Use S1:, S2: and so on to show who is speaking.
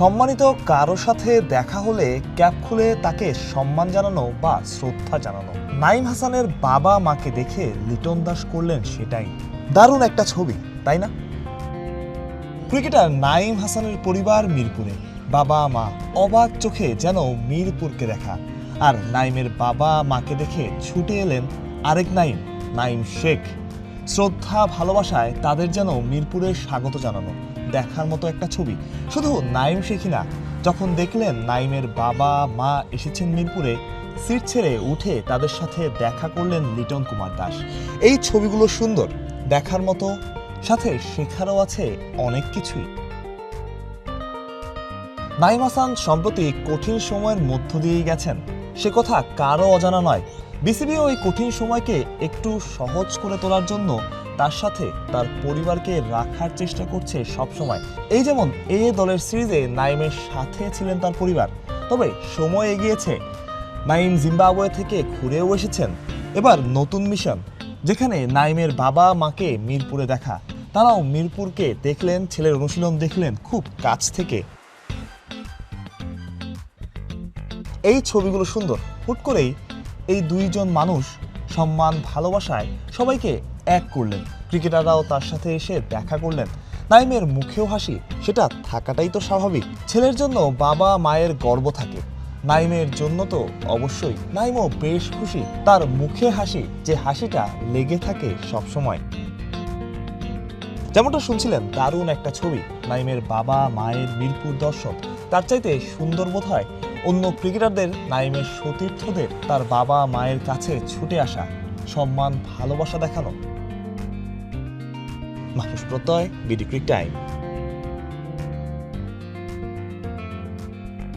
S1: সম্মানিত কারো সাথে দেখা হলে ক্যাপ খুলে তাকে সম্মান জানানো বা শ্রদ্ধা জানানো। নাঈম হাসানের বাবা মাকে দেখে লিটন দাস করলেন সেটাই। দারুণ একটা ছবি, তাই না? ক্রিকেটার নাঈম হাসানের পরিবার মিরপুরে, বাবা মা অবাক চোখে যেন মিরপুরকে দেখা। আর নাঈমের বাবা মাকে দেখে ছুটে এলেন আরেক নাঈম, নাঈম শেখ। শ্রদ্ধা ভালোবাসায় তাদের যেন মিরপুরে স্বাগত জানানো। দেখার মতো একটা ছবি। শুধু নাঈম শেখই না, যখন দেখলেন নাঈমের বাবা মা এসেছেন মিরপুরে, সিট ছেড়ে উঠে তাদের সাথে দেখা করলেন লিটন কুমার দাস। এই ছবিগুলো সুন্দর, দেখার মতো, সাথে শেখারও আছে অনেক কিছুই। নাঈম হাসান সম্প্রতি কঠিন সময়ের মধ্য দিয়েই গেছেন, সে কথা কারও অজানা নয়। বিসিবিও এই কঠিন সময়কে একটু সহজ করে তোলার জন্য তার সাথে তার পরিবারকে রাখার চেষ্টা করছে সবসময়। এই যেমন দলের সিরিজে নাঈমের সাথে ছিলেন তার পরিবার। তবে সময় এগিয়েছে, নাঈম জিম্বাবুয়ে থেকে ঘুরেও এসেছেন। এবার নতুন মিশন, যেখানে নাঈমের বাবা মাকে মিরপুরে দেখা। তারাও মিরপুরকে দেখলেন, ছেলের অনুশীলন দেখলেন খুব কাছ থেকে। এই ছবিগুলো সুন্দর। হুট করেই এই দুইজন মানুষ সম্মান ভালোবাসায় সবাইকে এক করলেন। ক্রিকেটাররাও তার সাথে এসে দেখা করলেন। নাঈমের মুখেও হাসি, সেটা থাকাটাই তো স্বাভাবিক। ছেলের জন্য বাবা মায়ের গর্ব থাকে, নাঈমের জন্য তো অবশ্যই। নাঈমও বেশ খুশি, তার মুখে হাসি, যে হাসিটা লেগে থাকে সবসময়। যেমনটা শুনছিলেন, দারুণ একটা ছবি। নাঈমের বাবা মায়ের মিরপুর দর্শন। তার চাইতে সুন্দর বোধ হয় অন্য ক্রিকেটারদের নাঈমের সতীর্থদের তার বাবা মায়ের কাছে ছুটে আসা, সম্মান ভালোবাসা দেখানো। মাহফুজ প্রত্যয়, বিডি ক্রিক টাইম।